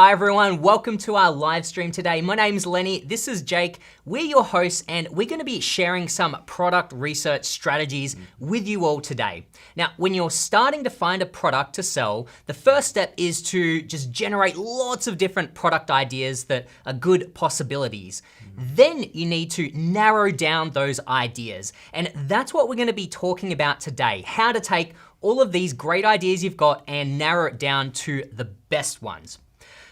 Hi everyone, welcome to our live stream today. My name's Lenny, this is Jake. We're your hosts and we're gonna be sharing some product research strategies with you all today. Now, when you're starting to find a product to sell, the first step is to just generate lots of different product ideas that are good possibilities. Then you need to narrow down those ideas. And that's what we're gonna be talking about today, how to take all of these great ideas you've got and narrow it down to the best ones.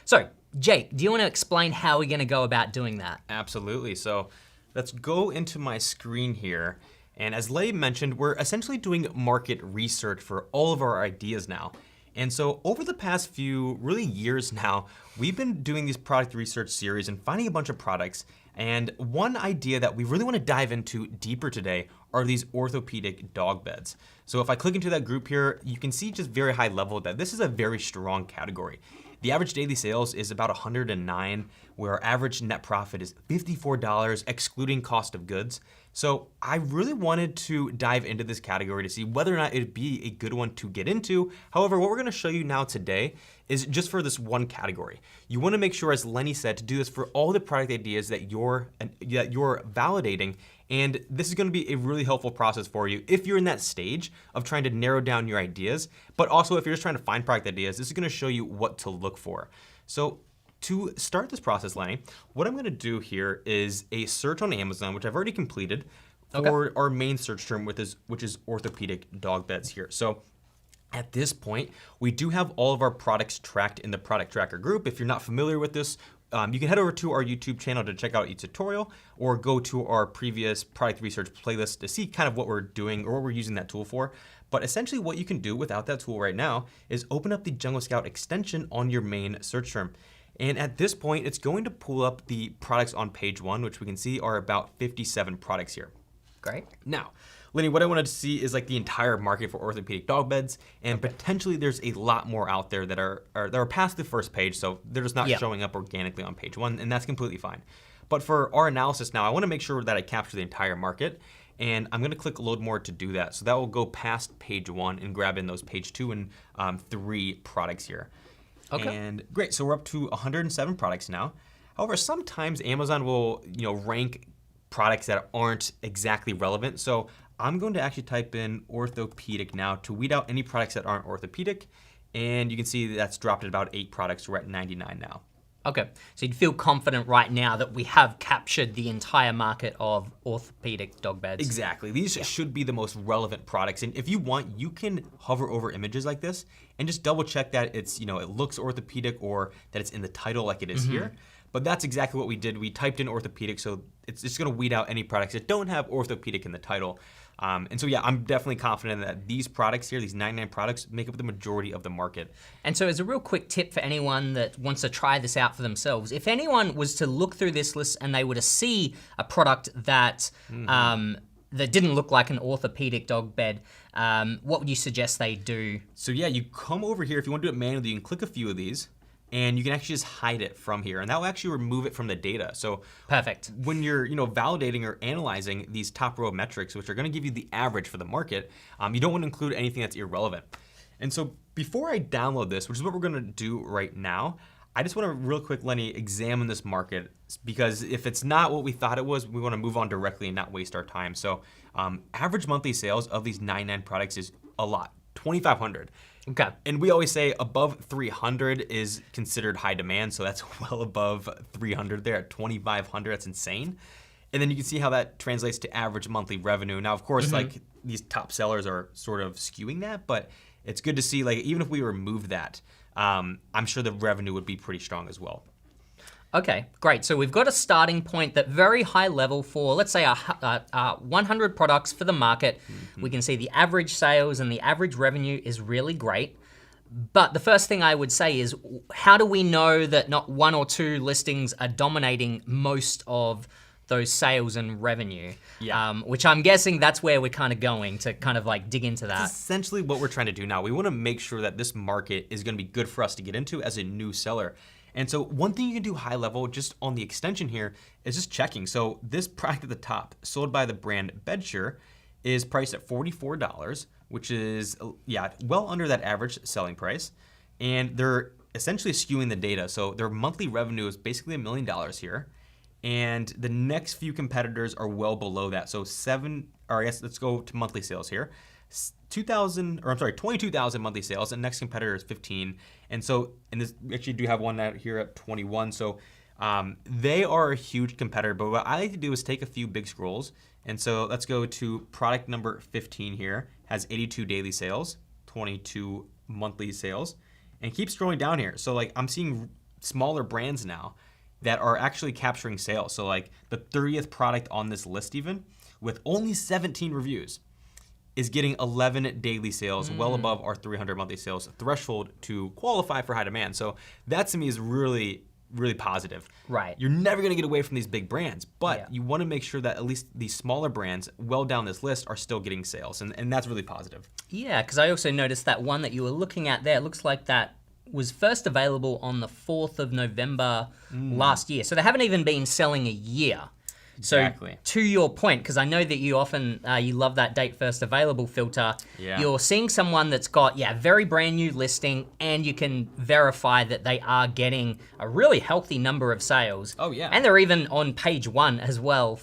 So, Jake, do you want to explain how we're going to go about doing that? Absolutely. So let's go into my screen here. And as Lenny mentioned, we're essentially doing market research for all of our ideas now. And so over the past few really years now, we've been doing these product research series and finding a bunch of products. And one idea that we really want to dive into deeper today are these orthopedic dog beds. So if I click into that group here, you can see just very high level that this is a very strong category. The average daily sales is about 109, where our average net profit is $54, excluding cost of goods. So I really wanted to dive into this category to see whether or not it'd be a good one to get into. However, what we're gonna show you now today is just for this one category. You wanna make sure, as Lenny said, to do this for all the product ideas that you're validating. And this is gonna be a really helpful process for you if you're in that stage of trying to narrow down your ideas, but also if you're just trying to find product ideas, this is gonna show you what to look for. So to start this process, Lenny, what I'm gonna do here is a search on Amazon, which I've already completed, for our main search term, which is orthopedic dog beds here. So at this point, we do have all of our products tracked in the product tracker group. If you're not familiar with this, you can head over to our YouTube channel to check out each tutorial, or go to our previous product research playlist to see kind of what we're doing or what we're using that tool for. But essentially what you can do without that tool right now is open up the Jungle Scout extension on your main search term. And at this point, it's going to pull up the products on page 1, which we can see are about 57 products here. Great. Now, Lenny, what I wanted to see is like the entire market for orthopedic dog beds, and potentially there's a lot more out there that are past the first page, so they're just not showing up organically on page 1, and that's completely fine. But for our analysis now, I want to make sure that I capture the entire market, and I'm going to click load more to do that. So that will go past page 1 and grab in those page 2 and 3 products here. Okay. And great, so we're up to 107 products now. However, sometimes Amazon will rank products that aren't exactly relevant. So I'm going to actually type in orthopedic now to weed out any products that aren't orthopedic. And you can see that's dropped at about 8 products. We're at 99 now. Okay, so you'd feel confident right now that we have captured the entire market of orthopedic dog beds. Exactly, these should be the most relevant products. And if you want, you can hover over images like this and just double check that it's, it looks orthopedic, or that it's in the title like it is here. But that's exactly what we did. We typed in orthopedic, so it's just gonna weed out any products that don't have orthopedic in the title. And so yeah, I'm definitely confident that these products here, these 99 products, make up the majority of the market. And so as a real quick tip for anyone that wants to try this out for themselves, if anyone was to look through this list and they were to see a product that that didn't look like an orthopedic dog bed, what would you suggest they do? So yeah, you come over here. If you want to do it manually, you can click a few of these, and you can actually just hide it from here, and that will actually remove it from the data. So perfect. When you're validating or analyzing these top row metrics, which are going to give you the average for the market, you don't want to include anything that's irrelevant. And so before I download this, which is what we're going to do right now, I just want to real quick, Lenny, examine this market, because if it's not what we thought it was, we want to move on directly and not waste our time. So average monthly sales of these 99 products is a lot, 2,500. Okay. And we always say above 300 is considered high demand, so that's well above 300 there at 2,500. That's insane. And then you can see how that translates to average monthly revenue. Now, of course, like these top sellers are sort of skewing that, but it's good to see, like, even if we remove that, I'm sure the revenue would be pretty strong as well. Okay, great. So we've got a starting point that very high level for, let's say, 100 products for the market. We can see the average sales and the average revenue is really great. But the first thing I would say is, how do we know that not 1 or 2 listings are dominating most of those sales and revenue? Which I'm guessing that's where we're kind of going to kind of like dig into that. That's essentially what we're trying to do now. We want to make sure that this market is going to be good for us to get into as a new seller. And so one thing you can do high level just on the extension here is just checking. So this product at the top, sold by the brand Bedsure, is priced at $44, which is well under that average selling price. And their essentially skewing the data. So their monthly revenue is basically $1 million here. And the next few competitors are well below that. So let's go to monthly sales here. 22,000 monthly sales, and next competitor is 15. And so, we actually do have one out here at 21. So they are a huge competitor, but what I like to do is take a few big scrolls. And so let's go to product number 15 here, has 82 daily sales, 22 monthly sales, and keep scrolling down here. So like I'm seeing smaller brands now that are actually capturing sales. So like the 30th product on this list even, with only 17 reviews, is getting 11 daily sales, well above our 300 monthly sales threshold to qualify for high demand. So that to me is really, really positive. Right. You're never gonna get away from these big brands, but you wanna make sure that at least these smaller brands well down this list are still getting sales, and that's really positive. Yeah, because I also noticed that one that you were looking at there, looks like that was first available on the 4th of November last year. So they haven't even been selling a year. Exactly. So to your point, because I know that you often, you love that date first available filter, you're seeing someone that's got, very brand new listing, and you can verify that they are getting a really healthy number of sales. Oh, yeah. And they're even on page 1 as well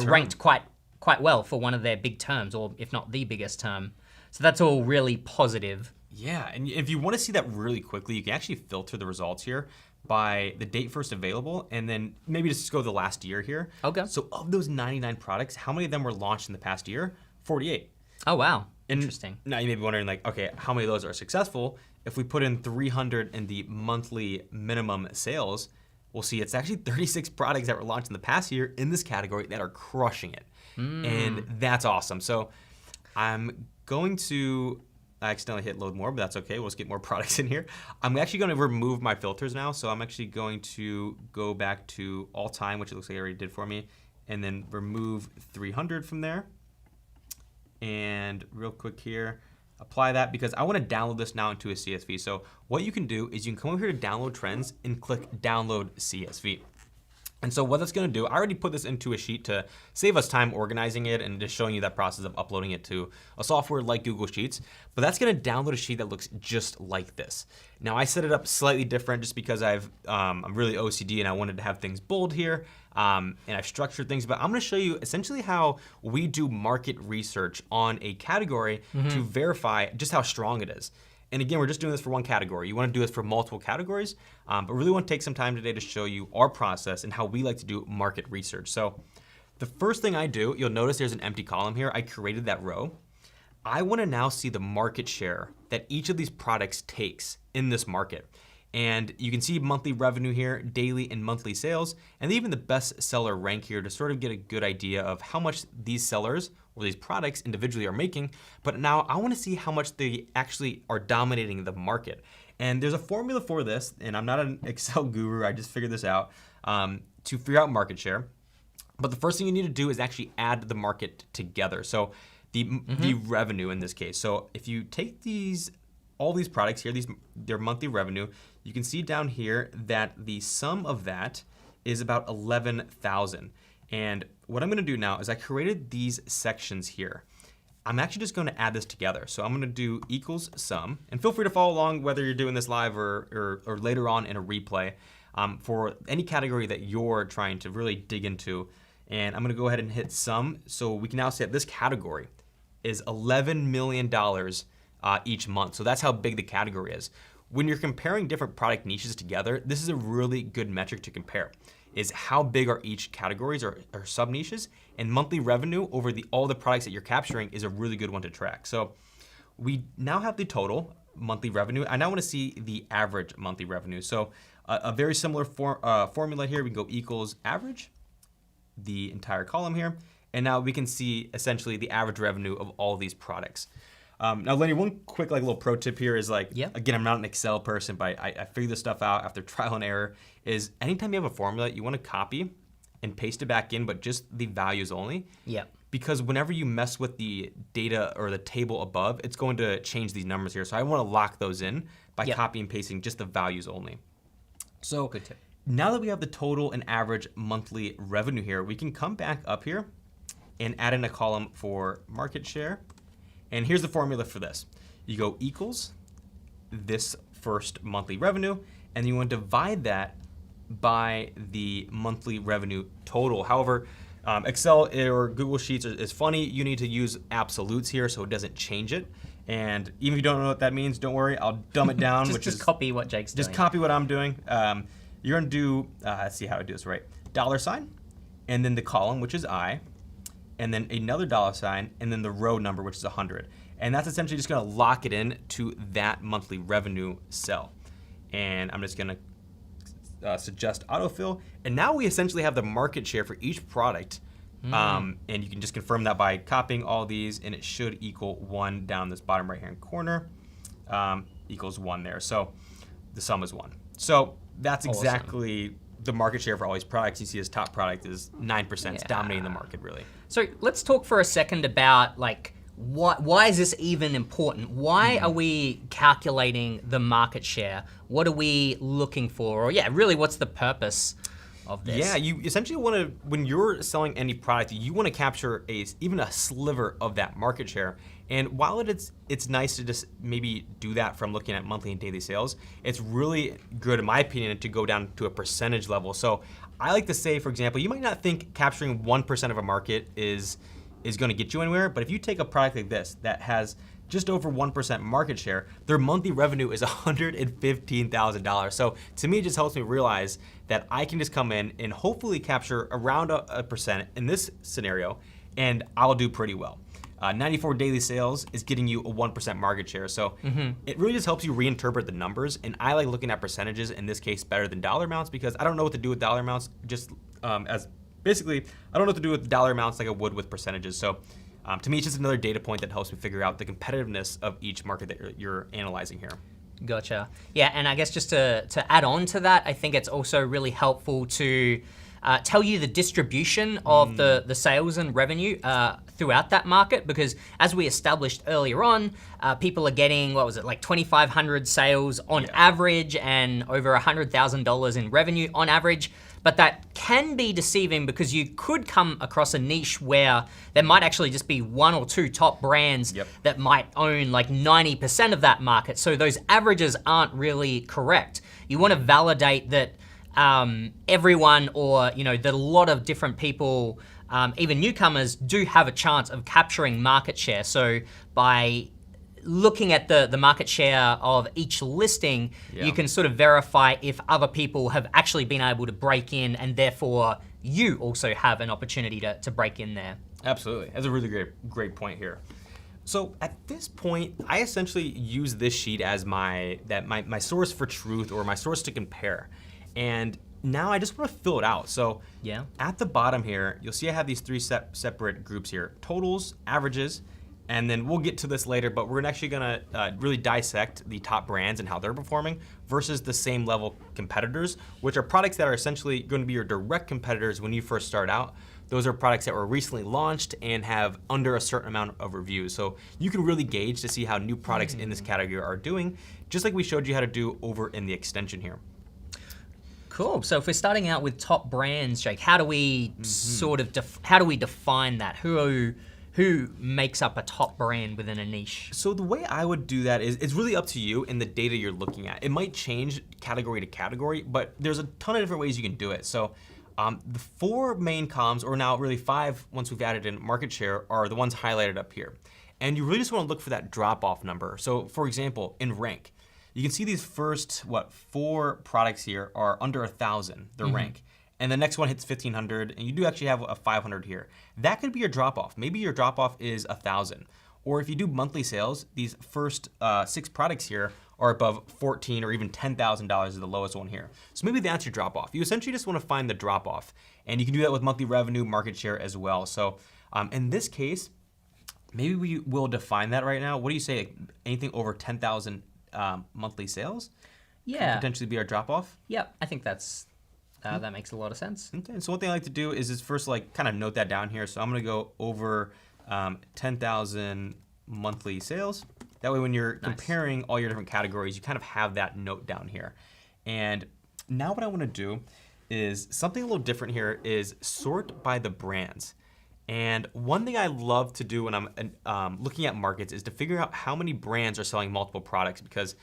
ranked quite well for one of their big terms, or if not the biggest term. So that's all really positive. Yeah, and if you want to see that really quickly, you can actually filter the results here by the date first available, and then maybe just go the last year here. Okay. So of those 99 products, how many of them were launched in the past year? 48. Oh, wow. Interesting. Now you may be wondering, like, okay, how many of those are successful? If we put in 300 in the monthly minimum sales, we'll see it's actually 36 products that were launched in the past year in this category that are crushing it. And that's awesome. So I'm going to, I accidentally hit load more, but that's okay. We'll just get more products in here. I'm actually going to remove my filters now. So I'm actually going to go back to all time, which it looks like I already did for me, and then remove 300 from there. And real quick here, apply that because I want to download this now into a CSV. So what you can do is you can come over here to download trends and click download CSV. And so what that's going to do, I already put this into a sheet to save us time organizing it and just showing you that process of uploading it to a software like Google Sheets. But that's going to download a sheet that looks just like this. Now I set it up slightly different just because I'm really OCD and I wanted to have things bold here. And I've structured things, but I'm going to show you essentially how we do market research on a category to verify just how strong it is. And again, we're just doing this for one category. You want to do this for multiple categories, but really want to take some time today to show you our process and how we like to do market research. So the first thing I do, you'll notice there's an empty column here. I created that row. I want to now see the market share that each of these products takes in this market. And you can see monthly revenue here, daily and monthly sales, and even the best seller rank here to sort of get a good idea of how much these sellers or these products individually are making. But now I want to see how much they actually are dominating the market. And there's a formula for this, and I'm not an Excel guru, I just figured this out, to figure out market share. But the first thing you need to do is actually add the market together. So the revenue in this case. So if you take all these products here, their monthly revenue, you can see down here that the sum of that is about 11,000. And what I'm gonna do now is I created these sections here. I'm actually just gonna add this together. So I'm gonna do equals sum, and feel free to follow along whether you're doing this live or later on in a replay for any category that you're trying to really dig into. And I'm gonna go ahead and hit sum. So we can now say that this category is $11 million each month. So that's how big the category is. When you're comparing different product niches together, this is a really good metric to compare, is how big are each categories or sub niches, and monthly revenue over all the products that you're capturing is a really good one to track. So we now have the total monthly revenue. I now want to see the average monthly revenue. So a very similar formula here, we can go equals average, the entire column here, and now we can see essentially the average revenue of all these products. Now, Lenny, one quick little pro tip here is again, I'm not an Excel person, but I figured this stuff out after trial and error, is anytime you have a formula, you want to copy and paste it back in, but just the values only. Yeah. Because whenever you mess with the data or the table above, it's going to change these numbers here. So I want to lock those in by copy and pasting just the values only. So good tip. Now that we have the total and average monthly revenue here, we can come back up here and add in a column for market share. And here's the formula for this. You go equals this first monthly revenue, and you want to divide that by the monthly revenue total. However, Excel or Google Sheets is funny. You need to use absolutes here so it doesn't change it. And even if you don't know what that means, don't worry. I'll dumb it down. just copy what Jake's doing. Just copy what I'm doing. You're going to do, let's see how I do this right. $, and then the column, which is I, and then another $, and then the row number, which is 100. And that's essentially just going to lock it in to that monthly revenue cell. And I'm just going to suggest autofill. And now we essentially have the market share for each product. And you can just confirm that by copying all these, and it should equal 1 down this bottom right-hand corner. Equals 1 there. So the sum is 1. So that's exactly the market share for all these products. You see his top product is 9%. It's dominating the market, really. So let's talk for a second about like, why is this even important? Why are we calculating the market share? What are we looking for? Or really, what's the purpose of this? Yeah, you essentially want to, when you're selling any product, you want to capture even a sliver of that market share. And while it's nice to just maybe do that from looking at monthly and daily sales, it's really good, in my opinion, to go down to a percentage level. So I like to say, for example, you might not think capturing 1% of a market is going to get you anywhere, but if you take a product like this that has just over 1% market share, their monthly revenue is $115,000. So to me, it just helps me realize that I can just come in and hopefully capture around a percent in this scenario, and I'll do pretty well. 94 daily sales is getting you a 1% market share. So it really just helps you reinterpret the numbers. And I like looking at percentages, in this case, better than dollar amounts, because I don't know what to do with dollar amounts, just basically, I don't know what to do with dollar amounts like I would with percentages. So to me, it's just another data point that helps me figure out the competitiveness of each market that you're analyzing here. Gotcha. Yeah, and I guess just to add on to that, I think it's also really helpful to tell you the distribution of the sales and revenue throughout that market, because as we established earlier on, people are getting, what was it, like 2,500 sales on average and over $100,000 in revenue on average. But that can be deceiving because you could come across a niche where there might actually just be 1 or 2 top brands that might own like 90% of that market. So those averages aren't really correct. You want to validate that everyone, or that a lot of different people, even newcomers, do have a chance of capturing market share. So by looking at the market share of each listing, you can sort of verify if other people have actually been able to break in, and therefore you also have an opportunity to break in there. Absolutely. That's a really great point here. So at this point, I essentially use this sheet as my source for truth, or my source to compare. And now I just want to fill it out. So at the bottom here, you'll see I have these 3 separate groups here: totals, averages, and then we'll get to this later, but we're actually gonna really dissect the top brands and how they're performing versus the same level competitors, which are products that are essentially going to be your direct competitors when you first start out. Those are products that were recently launched and have under a certain amount of reviews. So you can really gauge to see how new products in this category are doing, just like we showed you how to do over in the extension here. Cool. So if we're starting out with top brands, Jake, how do we sort of how do we define that? Who makes up a top brand within a niche? So the way I would do that is, it's really up to you and the data you're looking at. It might change category to category, but there's a ton of different ways you can do it. So the 4 main columns, or now really 5 once we've added in market share, are the ones highlighted up here. And you really just want to look for that drop-off number. So for example, in rank, you can see these first, 4 products here are under 1,000, their rank. And the next one hits 1,500, and you do actually have a 500 here. That could be your drop-off. Maybe your drop-off is 1,000. Or if you do monthly sales, these first 6 products here are above $14,000 or even $10,000 is the lowest one here. So maybe that's your drop-off. You essentially just want to find the drop-off. And you can do that with monthly revenue, market share as well. So in this case, maybe we will define that right now. What do you say, like anything over 10,000 monthly sales? Could potentially be our drop-off? Yep, I think that's that makes a lot of sense. Okay, so one thing I like to do is first kind of note that down here. So I'm gonna go over 10,000 monthly sales. That way when you're comparing all your different categories, you kind of have that note down here. And now what I wanna do is something a little different here, is sort by the brands. And one thing I love to do when I'm looking at markets is to figure out how many brands are selling multiple products, because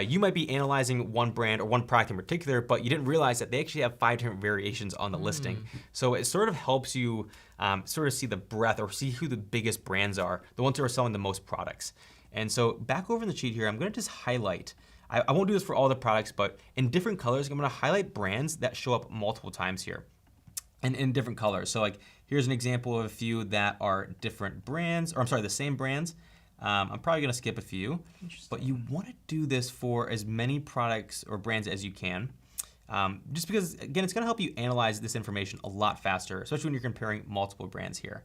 you might be analyzing one brand or one product in particular, but you didn't realize that they actually have 5 different variations on the listing. So it sort of helps you sort of see the breadth or see who the biggest brands are, the ones who are selling the most products. And so back over in the sheet here, I'm gonna just highlight, I won't do this for all the products, but in different colors, I'm gonna highlight brands that show up multiple times here and in different colors. So like, here's an example of a few that are different brands, or I'm sorry, the same brands. I'm probably gonna skip a few, but you wanna do this for as many products or brands as you can. Just because, again, it's gonna help you analyze this information a lot faster, especially when you're comparing multiple brands here.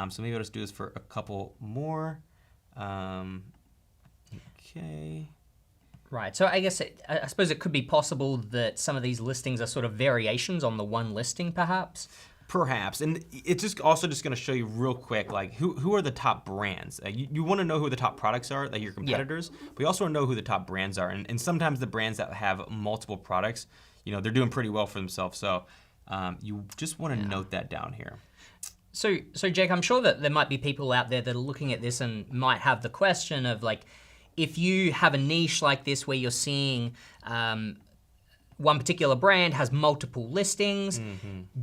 So maybe I'll just do this for a couple more. Okay. Right, so I suppose it could be possible that some of these listings are sort of variations on the one listing, perhaps? Perhaps, and it's just also just gonna show you real quick, like who are the top brands. You wanna know who the top products are, like your competitors, but you also wanna know who the top brands are. And sometimes the brands that have multiple products, they're doing pretty well for themselves. So you just wanna note that down here. So Jake, I'm sure that there might be people out there that are looking at this and might have the question of like, if you have a niche like this where you're seeing one particular brand has multiple listings,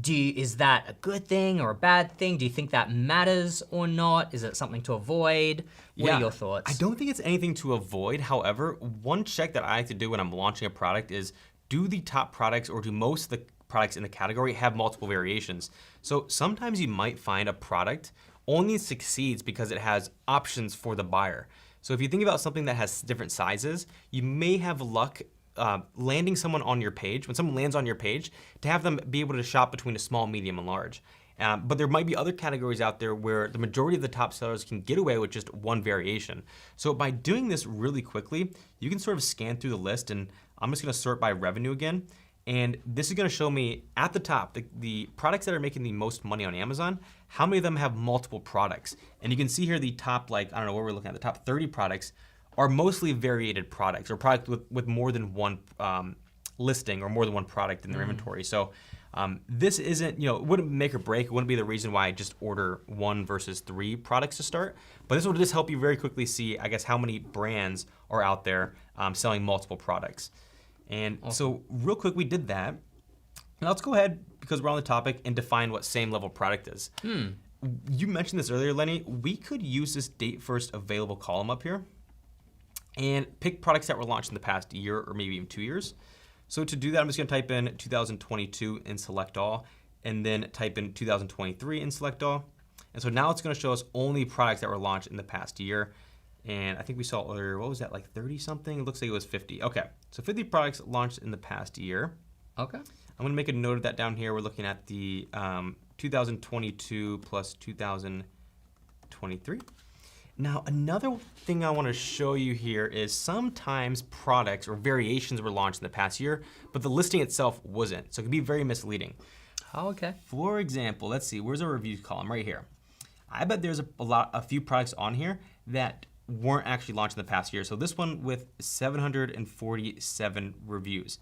is that a good thing or a bad thing? Do you think that matters or not? Is it something to avoid? What are your thoughts? I don't think it's anything to avoid. However, one check that I like to do when I'm launching a product is, do the top products or do most of the products in the category have multiple variations? So sometimes you might find a product only succeeds because it has options for the buyer. So if you think about something that has different sizes, you may have luck landing someone on your page, when someone lands on your page, to have them be able to shop between a small, medium, and large. But there might be other categories out there where the majority of the top sellers can get away with just one variation. So by doing this really quickly, you can sort of scan through the list, and I'm just gonna sort by revenue again. And this is gonna show me at the top, the products that are making the most money on Amazon, how many of them have multiple products. And you can see here the top, I don't know what we're looking at, the top 30 products are mostly variated products or products with more than one listing or more than one product in their inventory. So this isn't, it wouldn't make or break. It wouldn't be the reason why I just order 1 versus 3 products to start. But this will just help you very quickly see, I guess, how many brands are out there selling multiple products. And so real quick, we did that. Now let's go ahead, because we're on the topic, and define what same level product is. You mentioned this earlier, Lenny. We could use this date first available column up here and pick products that were launched in the past year or maybe even 2 years. So to do that, I'm just gonna type in 2022 and select all, and then type in 2023 and select all. And so now it's gonna show us only products that were launched in the past year. And I think we saw earlier, what was that, like 30 something? It looks like it was 50. Okay, so 50 products launched in the past year. Okay. I'm gonna make a note of that down here. We're looking at the 2022 plus 2023. Now, another thing I wanna show you here is sometimes products or variations were launched in the past year, but the listing itself wasn't. So it can be very misleading. Oh, okay. For example, let's see, where's our reviews column? Right here. I bet there's a few products on here that weren't actually launched in the past year. So this one with 747 reviews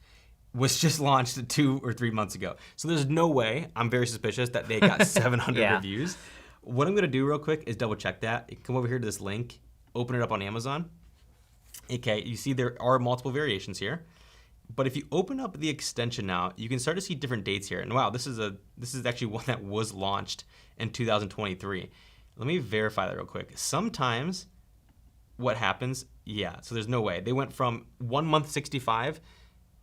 was just launched 2 or 3 months ago. So there's no way, I'm very suspicious, that they got 700 reviews. What I'm gonna do real quick is double check that. Come over here to this link, open it up on Amazon. Okay, you see there are multiple variations here. But if you open up the extension now, you can start to see different dates here. And wow, this is actually one that was launched in 2023. Let me verify that real quick. Sometimes what happens, so there's no way. They went from 1 month 65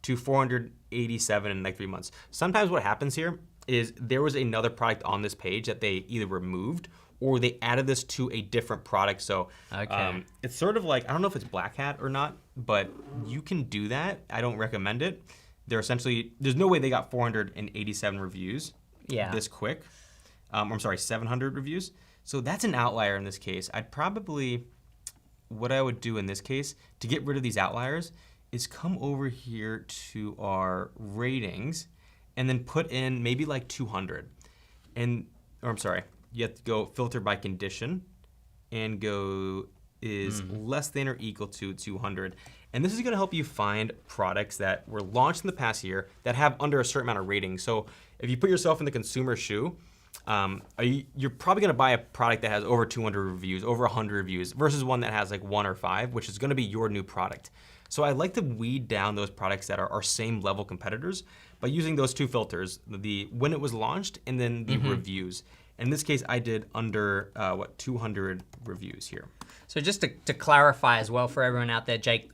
to 487 in like 3 months. Sometimes what happens here is there was another product on this page that they either removed or they added this to a different product. So it's sort of like, I don't know if it's Black Hat or not, but you can do that. I don't recommend it. There's no way they got 487 reviews this quick. I'm sorry, 700 reviews. So that's an outlier in this case. What I would do in this case to get rid of these outliers is come over here to our ratings and then put in maybe like 200. You have to go filter by condition and go is less than or equal to 200. And this is gonna help you find products that were launched in the past year that have under a certain amount of rating. So if you put yourself in the consumer shoe, you're probably gonna buy a product that has over 200 reviews, over 100 reviews, versus one that has like 1 or 5, which is gonna be your new product. So I like to weed down those products that are our same level competitors by using those two filters, the when it was launched and then the reviews. In this case, I did under 200 reviews here. So just to clarify as well for everyone out there, Jake,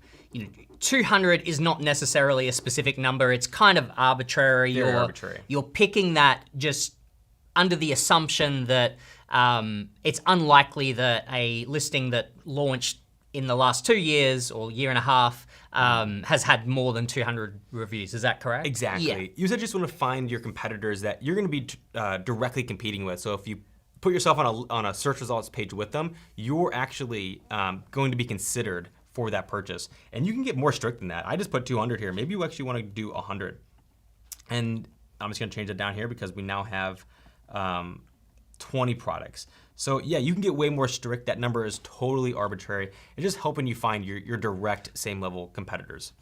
200 is not necessarily a specific number. It's kind of arbitrary. Very arbitrary. You're picking that just under the assumption that it's unlikely that a listing that launched in the last 2 years or year and a half has had more than 200 reviews. Is that correct? Exactly. Yeah. You just want to find your competitors that you're going to be directly competing with. So if you put yourself on a search results page with them, you're actually going to be considered for that purchase. And you can get more strict than that. I just put 200 here. Maybe you actually want to do 100. And I'm just going to change it down here because we now have 20 products. So yeah, you can get way more strict. That number is totally arbitrary. It's just helping you find your direct same level competitors.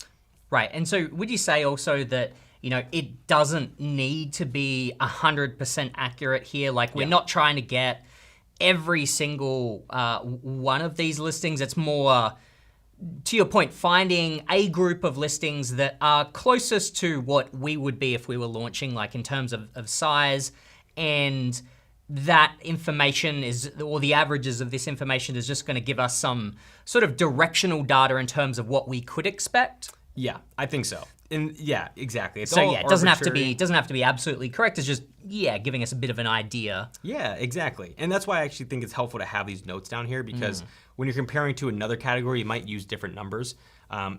Right, and so would you say also that, it doesn't need to be 100% accurate here? Like we're not trying to get every single one of these listings. It's more, to your point, finding a group of listings that are closest to what we would be if we were launching, like in terms of size, and that information or the averages of this information is just going to give us some sort of directional data in terms of what we could expect. Yeah, I think so. And yeah, exactly. It's So all yeah, it doesn't have arbitrary. to be absolutely correct. It's just giving us a bit of an idea. Yeah, exactly. And that's why I actually think it's helpful to have these notes down here because when you're comparing to another category, you might use different numbers.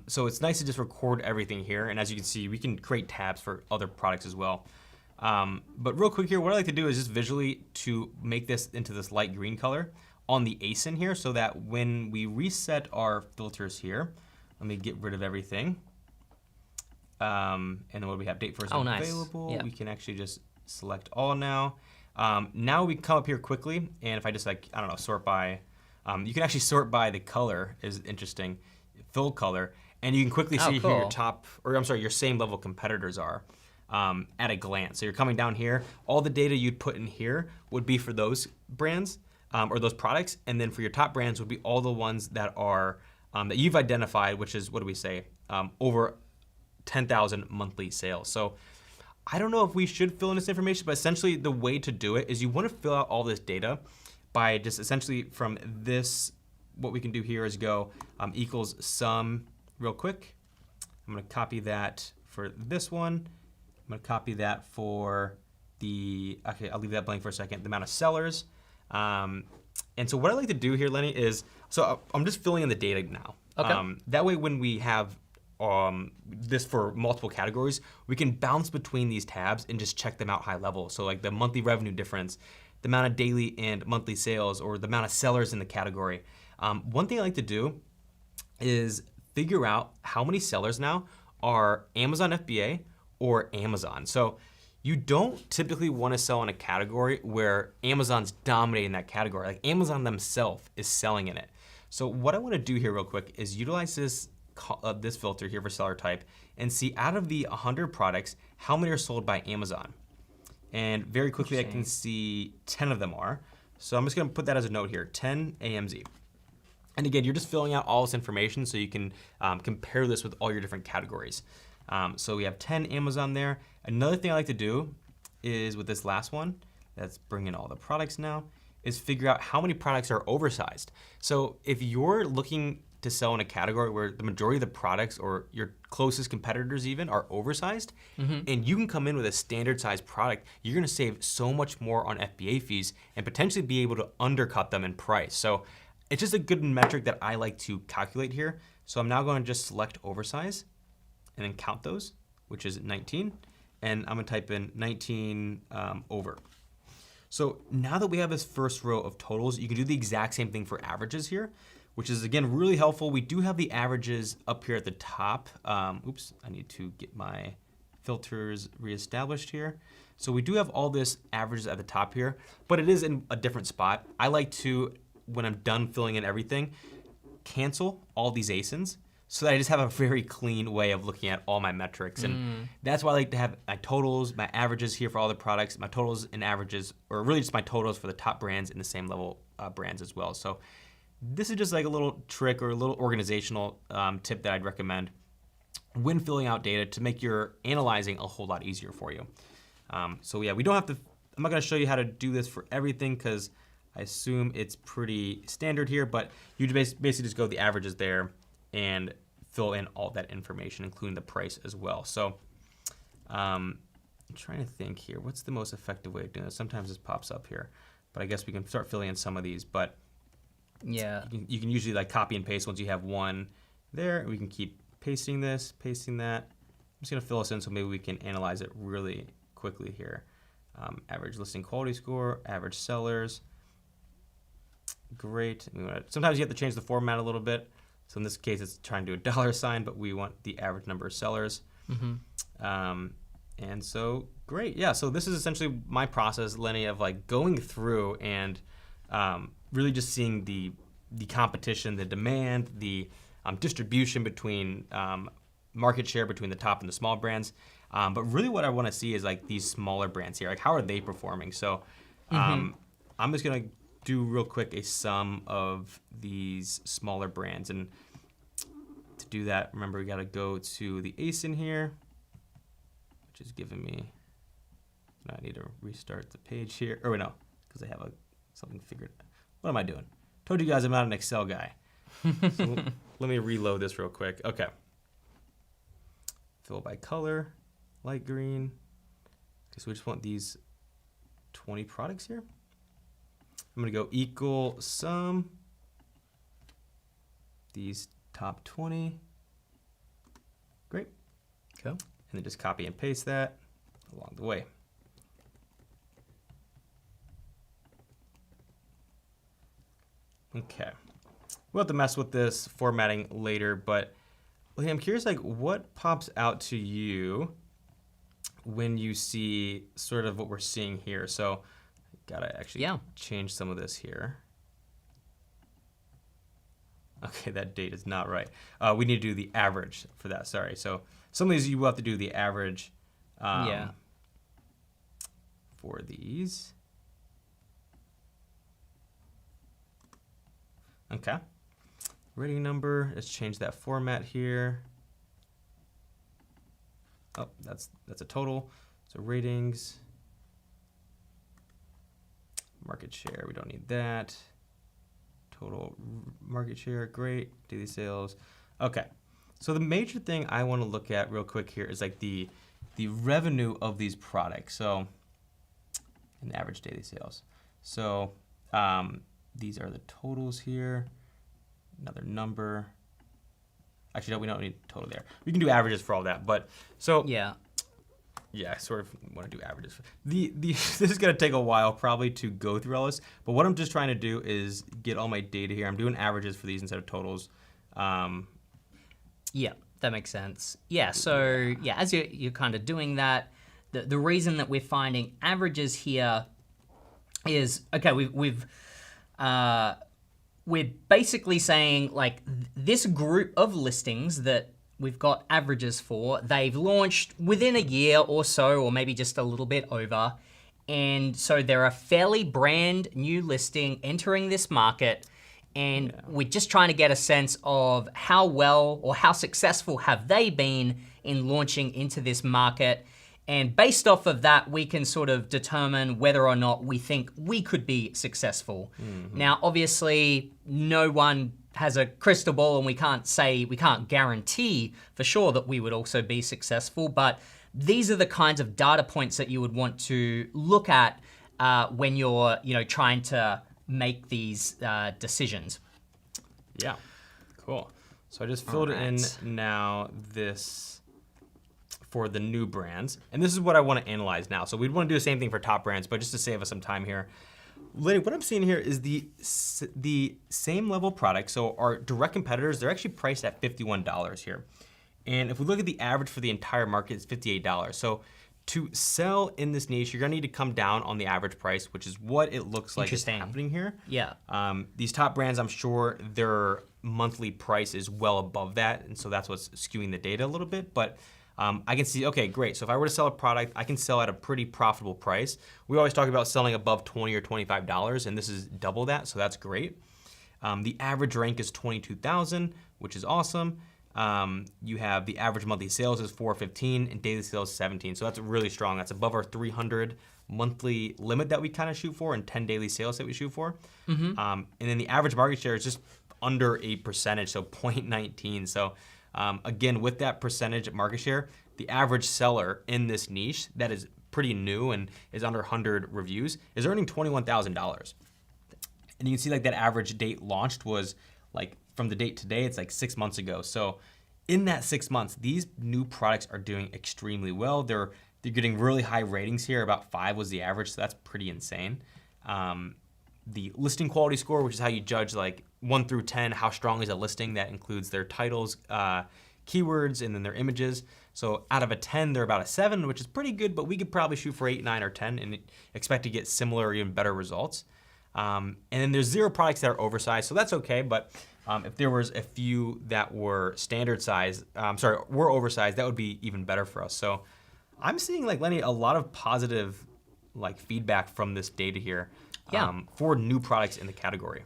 So it's nice to just record everything here. And as you can see, we can create tabs for other products as well. But real quick here, what I like to do is just visually to make this into this light green color on the ASIN here so that when we reset our filters here, let me get rid of everything. And then what do we have? Date first available. Yeah. We can actually just select all now. Now we come up here quickly, and if I just sort by, you can actually sort by the color is interesting, fill color, and you can quickly see who your same level competitors are at a glance. So you're coming down here, all the data you'd put in here would be for those brands or those products, and then for your top brands would be all the ones that are that you've identified, which is, what do we say, over 10,000 monthly sales. So I don't know if we should fill in this information, but essentially the way to do it is you want to fill out all this data by just essentially from this, what we can do here is go equals sum real quick. I'm going to copy that for this one. I'm going to copy that for okay, I'll leave that blank for a second, the amount of sellers. And so what I like to do here, Lenny, is, so I'm just filling in the data now. Okay. That way when we have this for multiple categories, we can bounce between these tabs and just check them out high level. So like the monthly revenue difference, the amount of daily and monthly sales, or the amount of sellers in the category. One thing I like to do is figure out how many sellers now are Amazon FBA or Amazon. So you don't typically want to sell in a category where Amazon's dominating that category. Like Amazon themselves is selling in it. So what I want to do here real quick is utilize this filter here for seller type and see out of the 100 products, how many are sold by Amazon. And very quickly I can see 10 of them are. So I'm just going to put that as a note here, 10 AMZ. And again, you're just filling out all this information so you can compare this with all your different categories. So we have 10 Amazon there. Another thing I like to do is with this last one, that's bringing all the products now, is figure out how many products are oversized. So if you're looking to sell in a category where the majority of the products or your closest competitors even are oversized, and you can come in with a standard size product, you're gonna save so much more on FBA fees and potentially be able to undercut them in price. So it's just a good metric that I like to calculate here. So I'm now going to just select oversize and then count those, which is 19. And I'm gonna type in 19 over. So now that we have this first row of totals, you can do the exact same thing for averages here, which is again really helpful. We do have the averages up here at the top. Oops, I need to get my filters reestablished here. So we do have all this averages at the top here, but it is in a different spot. I like to, when I'm done filling in everything, cancel all these ASINs so that I just have a very clean way of looking at all my metrics. And that's why I like to have my totals, my averages here for all the products, my totals and averages, or really just my totals for the top brands and the same level brands as well. So this is just like a little trick or a little organizational tip that I'd recommend when filling out data to make your analyzing a whole lot easier for you. So yeah, we don't have to, I'm not gonna show you how to do this for everything because I assume it's pretty standard here, but you basically just go the averages there and fill in all that information, including the price as well. So I'm trying to think here, what's the most effective way of doing this? Sometimes this pops up here, but I guess we can start filling in some of these, but Yeah. you can usually like copy and paste once you have one there. We can keep pasting this, pasting that. I'm just gonna fill this in so maybe we can analyze it really quickly here. Average listing quality score, average sellers. Great. Sometimes you have to change the format a little bit. So in this case, it's trying to do a $sign, but we want the average number of sellers. And so great. Yeah. So this is essentially my process, Lenny, of like going through and really just seeing the competition, the demand, the distribution between market share between the top and the small brands. But really what I want to see is like these smaller brands here, like how are they performing? So I'm just going to do real quick a sum of these smaller brands. And to do that, remember we got to go to the ASIN here, which is giving me, I need to restart the page here. Or no, because I have something figured out. What am I doing? Told you guys I'm not an Excel guy. So let me reload this real quick. Okay. Fill by color, light green. Okay, so we just want these 20 products here. I'm gonna go equal sum these top 20. Great. Cool. And then just copy and paste that along the way. Okay. We'll have to mess with this formatting later, but I'm curious, like, what pops out to you when you see sort of what we're seeing here? So, gotta actually change some of this here. Okay, that date is not right. We need to do the average for that. Sorry. So some of these you will have to do the average. For these. Okay. Rating number. Let's change that format here. Oh, that's a total. So ratings. Market share. We don't need that. Total market share. Great. Daily sales. Okay. So the major thing I want to look at real quick here is like the revenue of these products. So an average daily sales. So these are the totals here. Another number. Actually, no, we don't need total there. We can do averages for all that, but so yeah, I sort of want to do averages. This is gonna take a while probably to go through all this, but what I'm just trying to do is get all my data here. I'm doing averages for these instead of totals. Yeah, that makes sense. Yeah, so yeah, as you're kind of doing that, the reason that we're finding averages here is, okay, we're basically saying like this group of listings that we've got averages for, they've launched within a year or so, or maybe just a little bit over. And so they're a fairly brand new listing entering this market. And we're just trying to get a sense of how well or how successful have they been in launching into this market. And based off of that, we can sort of determine whether or not we think we could be successful. Now, obviously, no one has a crystal ball and we can't guarantee for sure that we would also be successful, but these are the kinds of data points that you would want to look at when you're trying to make these decisions. Yeah, cool. So I just filled in now this for the new brands. And this is what I want to analyze now. So we'd want to do the same thing for top brands, but just to save us some time here. Lenny, what I'm seeing here is the same level product. So our direct competitors, they're actually priced at $51 here. And if we look at the average for the entire market, it's $58. So to sell in this niche, you're gonna need to come down on the average price, which is what it looks like is happening here. Yeah. These top brands, I'm sure their monthly price is well above that. And so that's what's skewing the data a little bit. But I can see, okay, great. So if I were to sell a product, I can sell at a pretty profitable price. We always talk about selling above $20 or $25, and this is double that, so that's great. The average rank is 22,000, which is awesome. You have the average monthly sales is 415 and daily sales 17. So that's really strong. That's above our 300 monthly limit that we kind of shoot for and 10 daily sales that we shoot for. And then the average market share is just under a percentage, so 0.19. So again, with that percentage market share, the average seller in this niche that is pretty new and is under 100 reviews is earning $21,000. And you can see like that average date launched was like from the date today, it's like 6 months ago. So in that 6 months, these new products are doing extremely well. They're getting really high ratings here. About 5 was the average, so that's pretty insane. The listing quality score, which is how you judge like 1 through 10, how strong is a listing. That includes their titles, keywords, and then their images. So out of a 10, they're about a 7, which is pretty good, but we could probably shoot for 8, 9, or 10 and expect to get similar or even better results. And then there's 0 products that are oversized, so that's okay, but if there was a few that were standard size, were oversized, that would be even better for us. So I'm seeing, like Lenny, a lot of positive like feedback from this data here for new products in the category.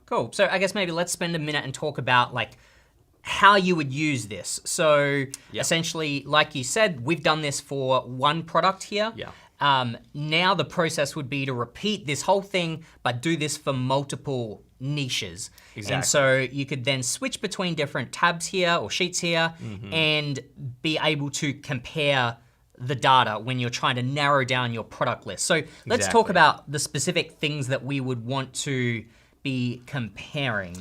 Cool. So I guess maybe let's spend a minute and talk about like how you would use this. So essentially, like you said, we've done this for one product here. Now the process would be to repeat this whole thing, but do this for multiple niches. And so you could then switch between different tabs here or sheets here and be able to compare the data when you're trying to narrow down your product list. So let's talk about the specific things that we would want to be comparing.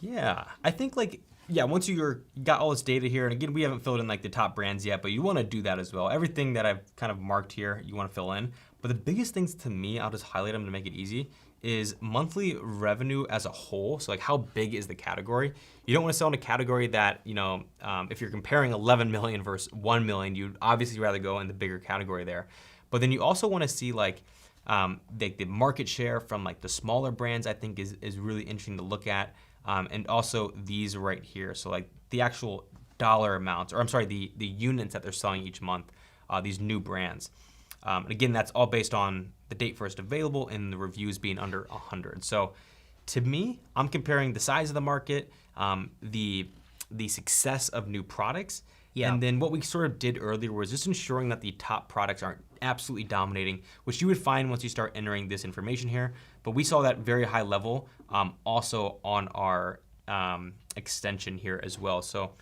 Yeah, I think like, once you got all this data here, and again, we haven't filled in like the top brands yet, but you wanna do that as well. Everything that I've kind of marked here, you wanna fill in. But the biggest things to me, I'll just highlight them to make it easy, is monthly revenue as a whole. So like how big is the category? You don't wanna sell in a category that, if you're comparing 11 million versus 1 million, you'd obviously rather go in the bigger category there. But then you also wanna see like, the market share from like the smaller brands, I think is really interesting to look at. And also these right here. So like the actual dollar amounts, or I'm sorry, the units that they're selling each month, these new brands. And again, that's all based on the date first available and the reviews being under 100. So to me, I'm comparing the size of the market, the success of new products, and then what we sort of did earlier was just ensuring that the top products aren't absolutely dominating, which you would find once you start entering this information here. But we saw that very high level also on our extension here as well. So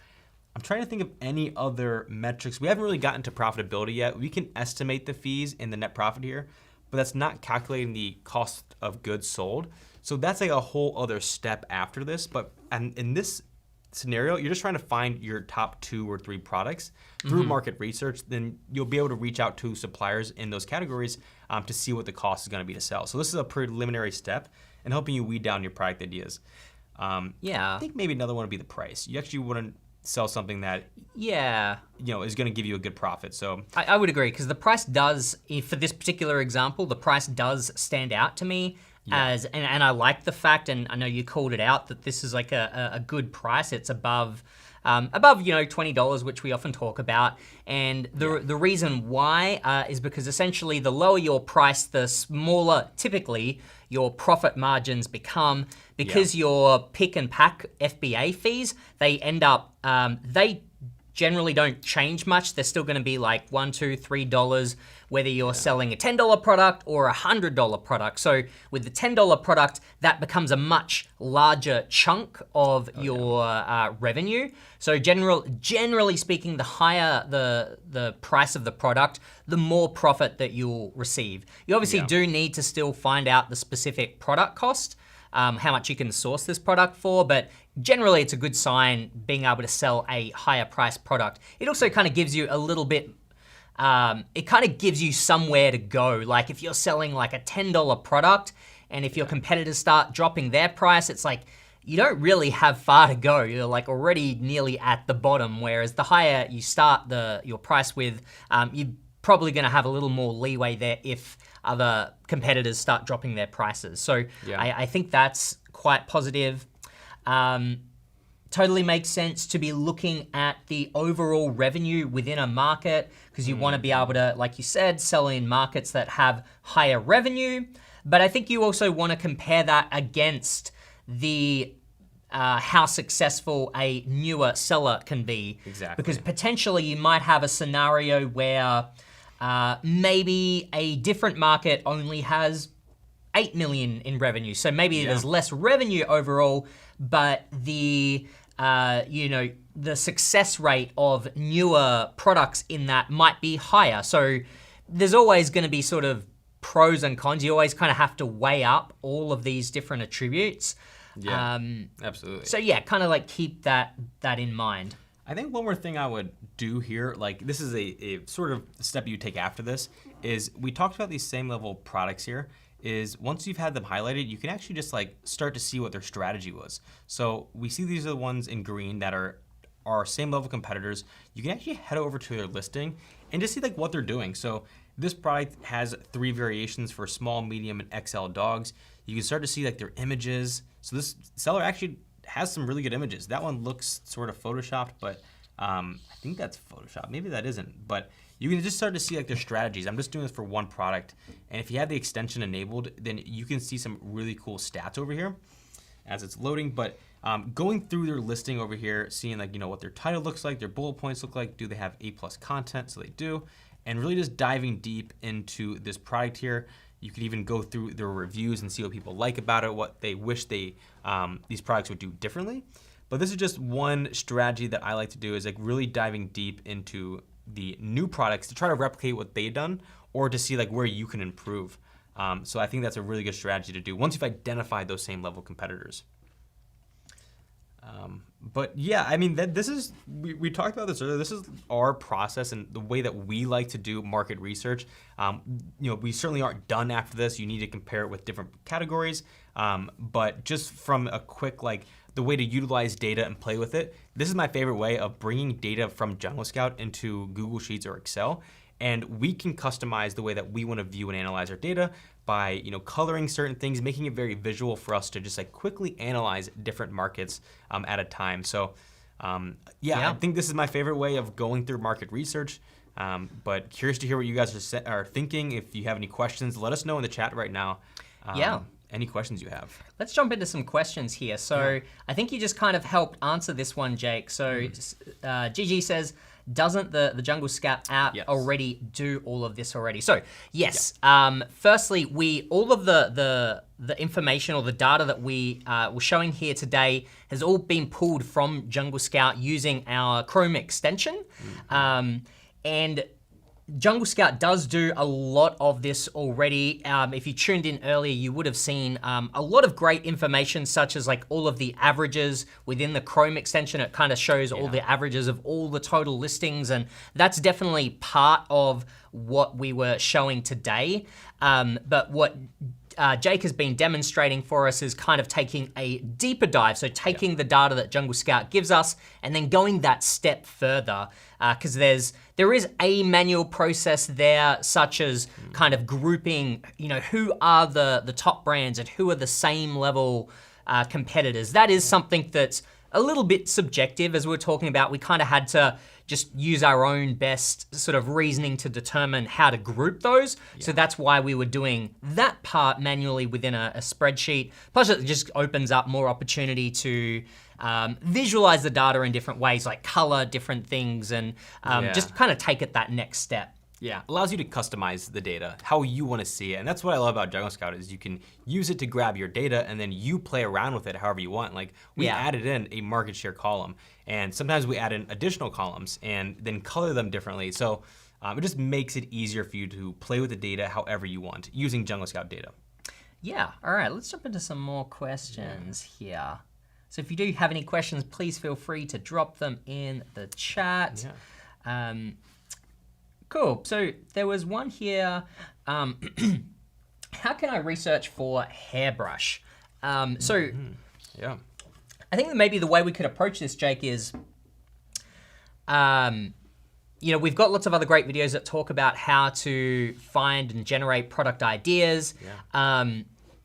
I'm trying to think of any other metrics. We haven't really gotten to profitability yet. We can estimate the fees and the net profit here, but that's not calculating the cost of goods sold. So that's like a whole other step after this. But in this scenario, you're just trying to find your top 2 or 3 products through market research. Then you'll be able to reach out to suppliers in those categories to see what the cost is going to be to sell. So this is a preliminary step in helping you weed down your product ideas. I think maybe another one would be the price. You actually want to sell something that is going to give you a good profit. So I would agree, because the price does, for this particular example, the price does stand out to me. And I like the fact, and I know you called it out, that this is like a good price. It's above $20, which we often talk about. And the reason why is because essentially the lower your price, the smaller typically your profit margins become, because your pick and pack FBA fees, they end up, they generally don't change much. They're still gonna be like $1, $2, $3, whether you're selling a $10 product or a $100 product. So with the $10 product, that becomes a much larger chunk of your revenue. So generally speaking, the higher the price of the product, the more profit that you'll receive. You obviously do need to still find out the specific product cost, how much you can source this product for, but generally it's a good sign being able to sell a higher price product. It also kind of gives you a little bit, it kind of gives you somewhere to go. Like if you're selling like a $10 product, and if your competitors start dropping their price, it's like, you don't really have far to go. You're like already nearly at the bottom, whereas the higher you start your price with, you're probably gonna have a little more leeway there if other competitors start dropping their prices. So I think that's quite positive. Totally makes sense to be looking at the overall revenue within a market, because you want to be able to, like you said, sell in markets that have higher revenue. But I think you also want to compare that against the how successful a newer seller can be. Exactly. Because potentially you might have a scenario where maybe a different market only has 8 million in revenue. So maybe there's less revenue overall, but the the success rate of newer products in that might be higher. So there's always going to be sort of pros and cons. You always kind of have to weigh up all of these different attributes. Yeah, absolutely. So yeah, kind of like keep that in mind. I think one more thing I would do here, like this is a sort of step you take after this, is we talked about these same level products here, is once you've had them highlighted, you can actually just like start to see what their strategy was. So we see these are the ones in green that are same level competitors. You can actually head over to their listing and just see like what they're doing. So this product has 3 variations for small, medium, and XL dogs. You can start to see like their images. So this seller actually has some really good images. That one looks sort of photoshopped, but I think that's Photoshop. Maybe that isn't, but you can just start to see like their strategies. I'm just doing this for one product. And if you have the extension enabled, then you can see some really cool stats over here as it's loading. But going through their listing over here, seeing like, what their title looks like, their bullet points look like, do they have A+ content? So they do. And really just diving deep into this product here. You could even go through their reviews and see what people like about it, what they wish these products would do differently. But this is just one strategy that I like to do, is like really diving deep into the new products to try to replicate what they've done, or to see like where you can improve. So I think that's a really good strategy to do once you've identified those same level competitors. But yeah, I mean, this is, we talked about this earlier, this is our process and the way that we like to do market research. We certainly aren't done after this. You need to compare it with different categories. But just from a quick, like the way to utilize data and play with it, this is my favorite way of bringing data from Jungle Scout into Google Sheets or Excel. And we can customize the way that we want to view and analyze our data by coloring certain things, making it very visual for us to just like quickly analyze different markets at a time. So I think this is my favorite way of going through market research. But curious to hear what you guys are thinking. If you have any questions, let us know in the chat right now. Any questions you have. Let's jump into some questions here. So I think you just kind of helped answer this one, Jake. So GG says, doesn't the Jungle Scout app already do all of this already? So yes, firstly, all of the information or the data that we were showing here today has all been pulled from Jungle Scout using our Chrome extension. And Jungle Scout does do a lot of this already. If you tuned in earlier, you would have seen a lot of great information, such as like all of the averages within the Chrome extension. It kind of shows all the averages of all the total listings, and that's definitely part of what we were showing today. But what Jake has been demonstrating for us is kind of taking a deeper dive. So taking the data that Jungle Scout gives us and then going that step further, because there is a manual process there, such as kind of grouping, who are the top brands and who are the same level competitors. That is something that's a little bit subjective, as we were talking about. We kind of had to just use our own best sort of reasoning to determine how to group those. So that's why we were doing that part manually within a spreadsheet. Plus it just opens up more opportunity to visualize the data in different ways, like color different things, and just kind of take it that next step. Yeah, allows you to customize the data how you want to see it. And that's what I love about Jungle Scout, is you can use it to grab your data and then you play around with it however you want. Like we added in a market share column, and sometimes we add in additional columns and then color them differently. So it just makes it easier for you to play with the data however you want using Jungle Scout data. Yeah, all right, let's jump into some more questions here. So if you do have any questions, please feel free to drop them in the chat. Cool, so there was one here. How can I research for hairbrush? I think that maybe the way we could approach this, Jake, is, we've got lots of other great videos that talk about how to find and generate product ideas.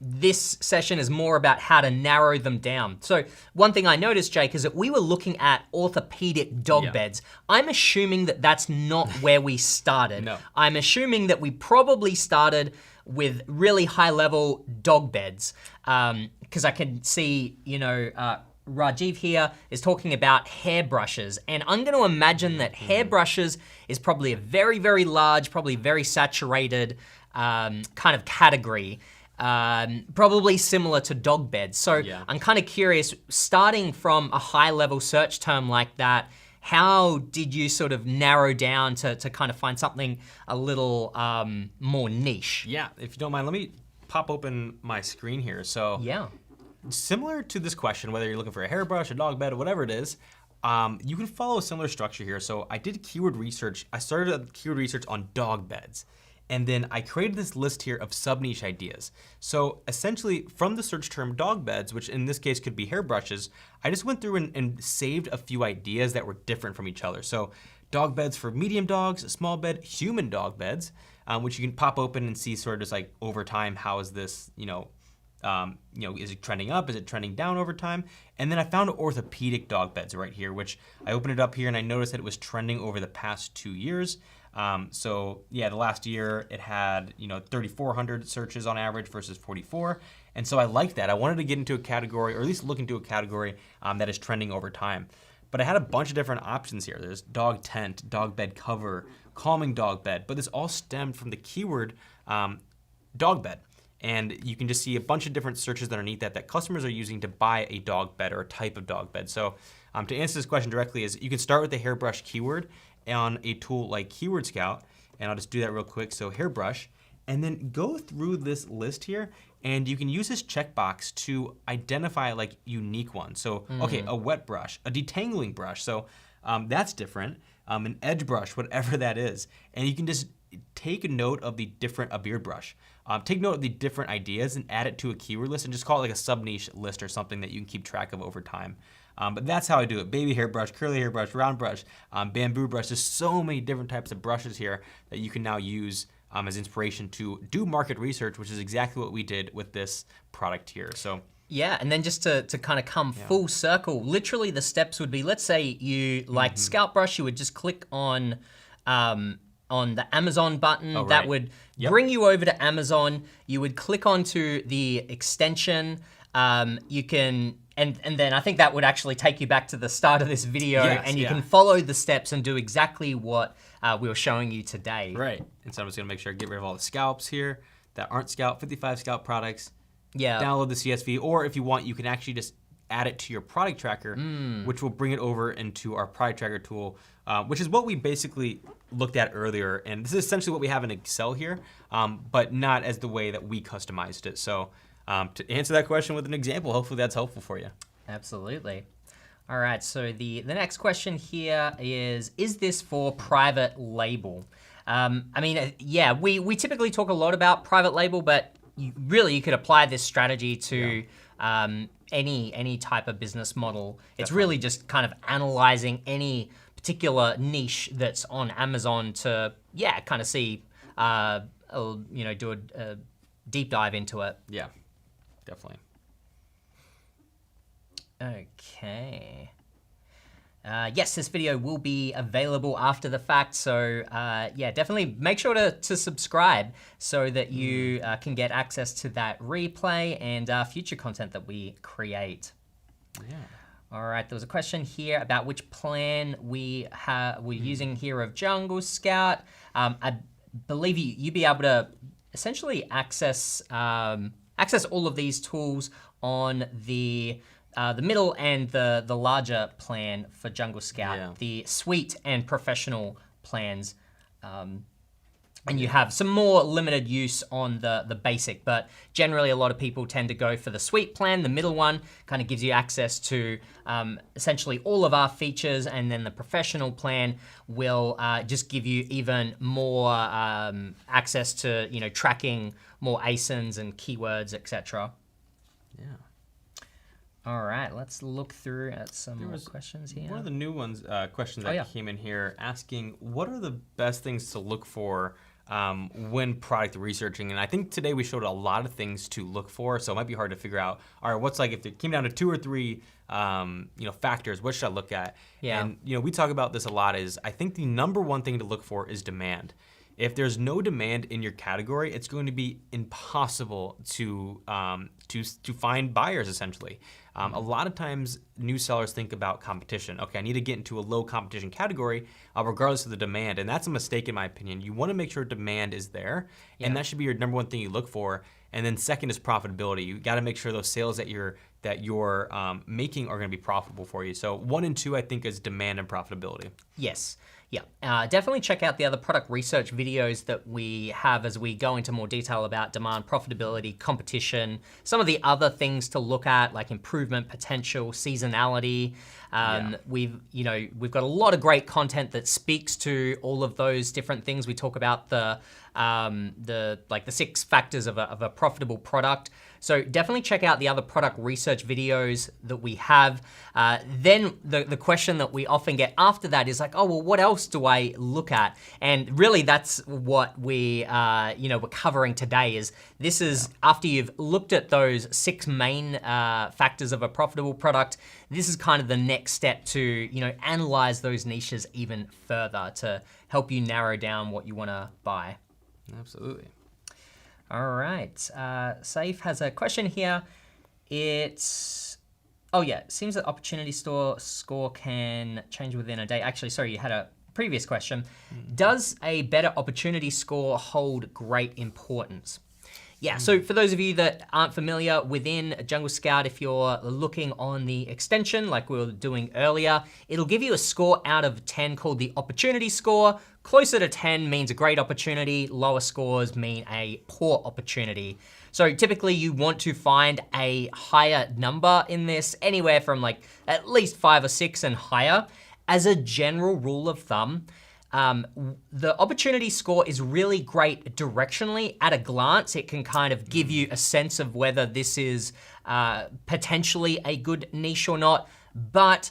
This session is more about how to narrow them down. So one thing I noticed, Jake, is that we were looking at orthopedic dog beds. I'm assuming that that's not where we started. No. I'm assuming that we probably started with really high level dog beds. Because I can see, Rajiv here is talking about hairbrushes, and I'm going to imagine that hairbrushes is probably a very, very large, probably very saturated kind of category, probably similar to dog beds. So Yeah. I'm kind of curious, starting from a high level search term like that, how did you sort of narrow down to kind of find something a little more niche? Yeah, if you don't mind, let me pop open my screen here. So Yeah. similar to this question, whether you're looking for a hairbrush, a dog bed, or whatever it is, you can follow a similar structure here. So I did keyword research. I started keyword research on dog beds. And then I created this list here of sub-niche ideas. So essentially from the search term dog beds, which in this case could be hairbrushes, I just went through and saved a few ideas that were different from each other. So dog beds for medium dogs, small bed, human dog beds, which you can pop open and see sort of just like over time, how is this, is it trending up? Is it trending down over time? And then I found orthopedic dog beds right here, which I opened it up here and I noticed that it was trending over the past 2 years. So yeah, the last year it had 3,400 searches on average versus 44, and so I liked that. I wanted to get into a category, or at least look into a category that is trending over time. But I had a bunch of different options here. There's dog tent, dog bed cover, calming dog bed, but this all stemmed from the keyword dog bed. And you can just see a bunch of different searches underneath that customers are using to buy a dog bed or a type of dog bed. So to answer this question directly is you can start with the hairbrush keyword on a tool like Keyword Scout, and I'll just do that real quick. So hairbrush, and then go through this list here, and you can use this checkbox to identify like unique ones. So okay, a wet brush, a detangling brush, so that's different. An edge brush, whatever that is, and you can just take note of the different, a beard brush. Take note of the different ideas and add it to a keyword list and just call it like a sub-niche list or something that you can keep track of over time. But that's how I do it. Baby hairbrush, curly hairbrush, round brush, bamboo brush. There's so many different types of brushes here that you can now use as inspiration to do market research, which is exactly what we did with this product here. So yeah, and then just to kind of come full circle, literally the steps would be, let's say you liked scalp brush, you would just click on the Amazon button. Oh, right. That would bring you over to Amazon. You would click onto the extension. You can, and then I think that would actually take you back to the start of this video, Yes, and you yeah. can follow the steps and do exactly what we were showing you today. right, and so I'm just gonna make sure I get rid of all the scalps here that aren't scalp, 55 scalp products. Yeah. Download the CSV, or if you want, you can actually just add it to your product tracker, which will bring it over into our product tracker tool, which is what we basically looked at earlier. And this is essentially what we have in Excel here, but not as the way that we customized it. So to answer that question with an example, hopefully that's helpful for you. Absolutely. All right, so the next question here is this for private label? Yeah, we typically talk a lot about private label, but you could apply this strategy to any type of business model. It's really just kind of analyzing any particular niche that's on Amazon to, kind of see, do a deep dive into it. Yeah, definitely. Okay. Yes, this video will be available after the fact, so definitely make sure to subscribe so that you can get access to that replay and future content that we create. Yeah. All right, there was a question here about which plan we're using here of Jungle Scout. I believe you'd be able to essentially access all of these tools on the middle and the larger plan for Jungle Scout, the suite and professional plans. And you have some more limited use on the basic, but generally a lot of people tend to go for the suite plan. The middle one kind of gives you access to essentially all of our features, and then the professional plan will just give you even more access to tracking more ASINs and keywords, etc. Yeah. All right, let's look through at some more questions here. One of the new ones, questions that came in here asking, what are the best things to look for when product researching? And I think today we showed a lot of things to look for, so it might be hard to figure out, all right, what's like, if it came down to 2 or 3 factors, what should I look at? Yeah. And we talk about this a lot, is I think the number one thing to look for is demand. If there's no demand in your category, it's going to be impossible to find buyers, essentially. A lot of times, new sellers think about competition. Okay, I need to get into a low competition category, regardless of the demand, and that's a mistake in my opinion. You want to make sure demand is there, and that should be your number one thing you look for. And then second is profitability. You got to make sure those sales that you're making are going to be profitable for you. So 1 and 2, I think, is demand and profitability. Yes. Yeah, definitely check out the other product research videos that we have as we go into more detail about demand, profitability, competition, some of the other things to look at like improvement potential, seasonality. We've got a lot of great content that speaks to all of those different things. We talk about the 6 factors of a profitable product. So definitely check out the other product research videos that we have. Then the question that we often get after that is like, oh, well, what else do I look at? And really that's what we're covering today is this is after you've looked at those 6 main factors of a profitable product, this is kind of the next step to, analyze those niches even further to help you narrow down what you want to buy. Absolutely. All right, Saif has a question here. It seems that opportunity score can change within a day. Actually, sorry, you had a previous question. Does a better opportunity score hold great importance? Yeah, so for those of you that aren't familiar, within Jungle Scout, if you're looking on the extension like we were doing earlier, it'll give you a score out of 10 called the opportunity score. Closer to 10 means a great opportunity, lower scores mean a poor opportunity. So typically you want to find a higher number in this, anywhere from like at least 5 or 6 and higher. As a general rule of thumb, the opportunity score is really great directionally. At a glance, it can kind of give you a sense of whether this is potentially a good niche or not, but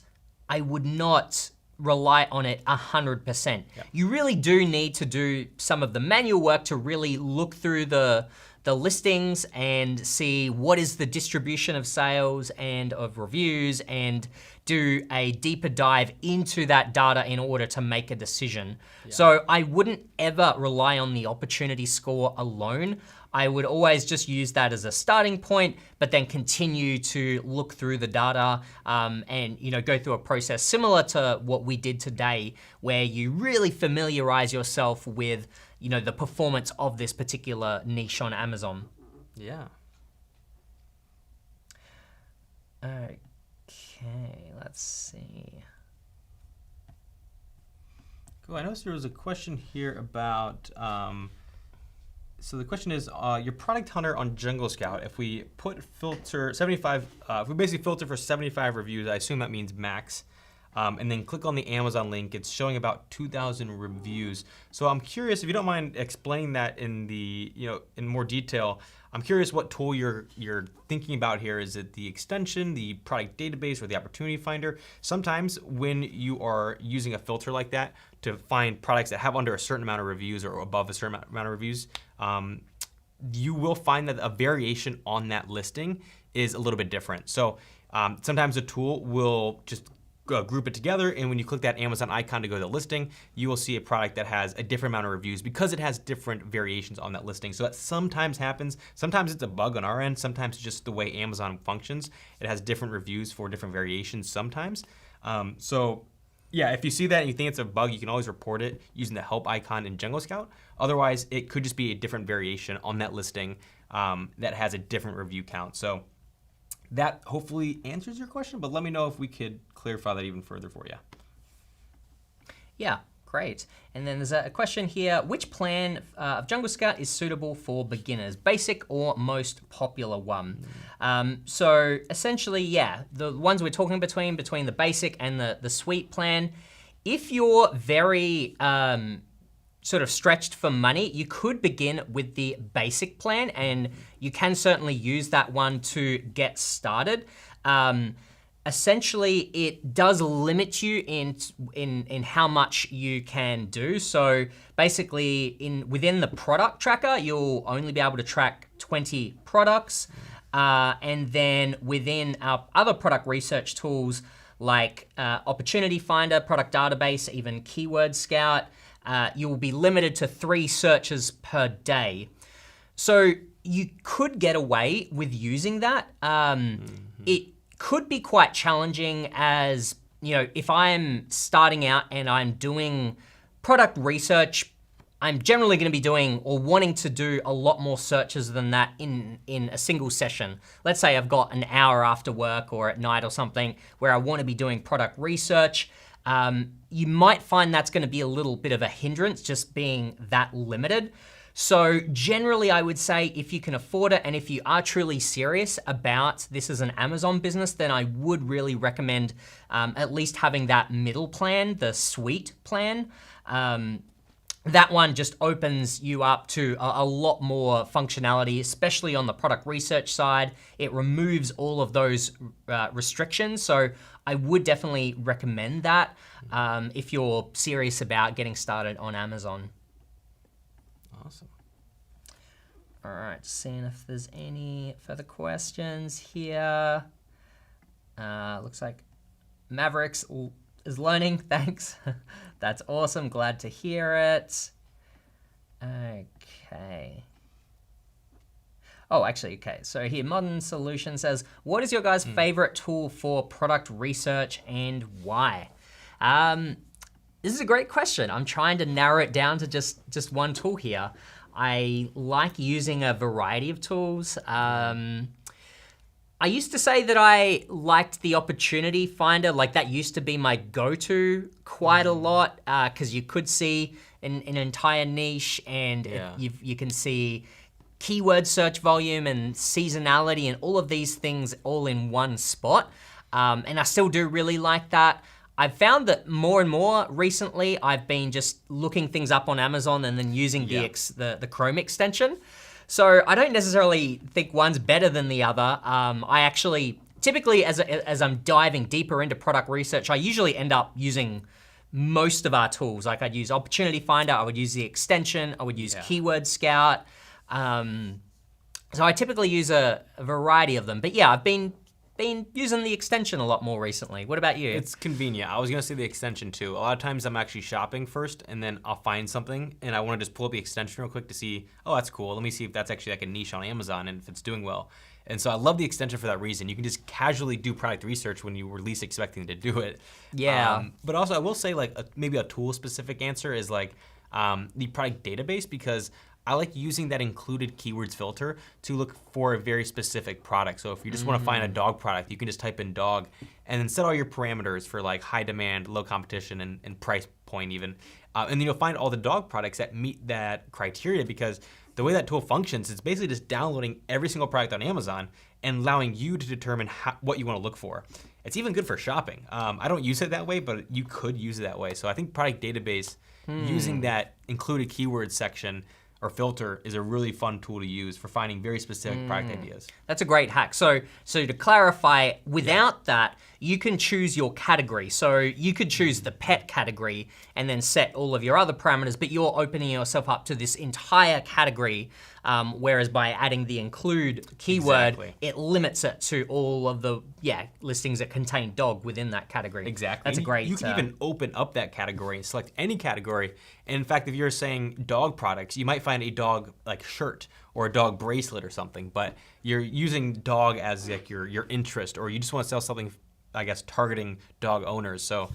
I would not rely on it 100%. You really do need to do some of the manual work to really look through the listings and see what is the distribution of sales and of reviews and do a deeper dive into that data in order to make a decision. So I wouldn't ever rely on the opportunity score alone. I would always just use that as a starting point, but then continue to look through the data and go through a process similar to what we did today, where you really familiarize yourself with the performance of this particular niche on Amazon. Yeah. Okay, let's see. Cool. I noticed there was a question here about. So the question is, your product hunter on Jungle Scout. If we filter 75, if we basically filter for 75 reviews, I assume that means max. And then click on the Amazon link. It's showing about 2,000 reviews. So I'm curious, if you don't mind explaining that in in more detail. I'm curious what tool you're thinking about here. Is it the extension, the product database, or the opportunity finder? Sometimes when you are using a filter like that to find products that have under a certain amount of reviews or above a certain amount of reviews, you will find that a variation on that listing is a little bit different. So sometimes a tool will just group it together, and when you click that Amazon icon to go to the listing, you will see a product that has a different amount of reviews because it has different variations on that listing. So that sometimes happens. Sometimes it's a bug on our end. Sometimes it's just the way Amazon functions. It has different reviews for different variations sometimes. So yeah, if you see that and you think it's a bug, you can always report it using the help icon in Jungle Scout. Otherwise, it could just be a different variation on that listing that has a different review count. So that hopefully answers your question, but let me know if we could clarify that even further for you. Yeah, great. And then there's a question here, which plan of Jungle Scout is suitable for beginners, basic or most popular one? So essentially, yeah, the ones we're talking between the basic and the suite plan, if you're very sort of stretched for money, you could begin with the basic plan, and you can certainly use that one to get started. Essentially, it does limit you in how much you can do. So basically, within the product tracker, you'll only be able to track 20 products. And then within our other product research tools like Opportunity Finder, Product Database, even Keyword Scout, you will be limited to 3 searches per day. So you could get away with using that. It could be quite challenging as, if I'm starting out and I'm doing product research, I'm generally going to be doing or wanting to do a lot more searches than that in a single session. Let's say I've got an hour after work or at night or something where I want to be doing product research. You might find that's going to be a little bit of a hindrance just being that limited. So generally, I would say if you can afford it and if you are truly serious about this as an Amazon business, then I would really recommend at least having that middle plan, the suite plan. That one just opens you up to a lot more functionality, especially on the product research side. It removes all of those restrictions. So I would definitely recommend that if you're serious about getting started on Amazon. Awesome. All right, seeing if there's any further questions here. Looks like Mavericks is learning, thanks. That's awesome, glad to hear it. Okay. Oh, actually, okay. So here, Modern Solution says, what is your guys' favorite tool for product research and why? This is a great question. I'm trying to narrow it down to just one tool here. I like using a variety of tools. I used to say that I liked the Opportunity Finder, like that used to be my go-to quite a lot, because you could see an entire niche and you can see keyword search volume and seasonality and all of these things all in one spot. And I still do really like that. I've found that more and more recently, I've been just looking things up on Amazon and then using the Chrome extension. So I don't necessarily think one's better than the other. I actually, typically as I'm diving deeper into product research, I usually end up using most of our tools. Like I'd use Opportunity Finder, I would use the extension, I would use Keyword Scout. So I typically use a variety of them. But yeah, I've been using the extension a lot more recently. What about you? It's convenient. I was gonna say the extension too. A lot of times I'm actually shopping first and then I'll find something and I wanna just pull up the extension real quick to see, oh, that's cool. Let me see if that's actually like a niche on Amazon and if it's doing well. And so I love the extension for that reason. You can just casually do product research when you were least expecting to do it. Yeah. But also I will say like maybe a tool specific answer is like the product database, because I like using that included keywords filter to look for a very specific product. So if you just want to find a dog product, you can just type in dog and then set all your parameters for like high demand, low competition, and price point even. And then you'll find all the dog products that meet that criteria, because the way that tool functions, it's basically just downloading every single product on Amazon and allowing you to determine what you want to look for. It's even good for shopping. I don't use it that way, but you could use it that way. So I think product database, using that included keywords section or filter is a really fun tool to use for finding very specific product ideas. That's a great hack. So to clarify, without that, you can choose your category. So you could choose the pet category and then set all of your other parameters, but you're opening yourself up to this entire category. Whereas by adding the include keyword, it limits it to all of the listings that contain dog within that category. Exactly. That's a great. You can even open up that category and select any category. And in fact, if you're saying dog products, you might find a dog like shirt or a dog bracelet or something, but you're using dog as like your interest, or you just want to sell something, I guess, targeting dog owners. So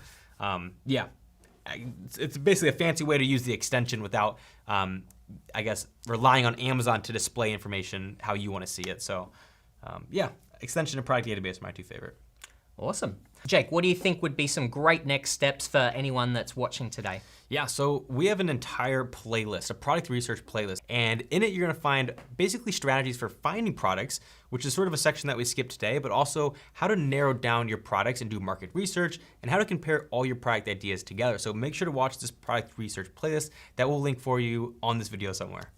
it's basically a fancy way to use the extension without, I guess, relying on Amazon to display information how you want to see it. So extension and product database are my two favorite. Awesome. Jake, what do you think would be some great next steps for anyone that's watching today? Yeah, so we have an entire playlist, a product research playlist, and in it you're gonna find basically strategies for finding products, which is sort of a section that we skipped today, but also how to narrow down your products and do market research, and how to compare all your product ideas together. So make sure to watch this product research playlist that will link for you on this video somewhere.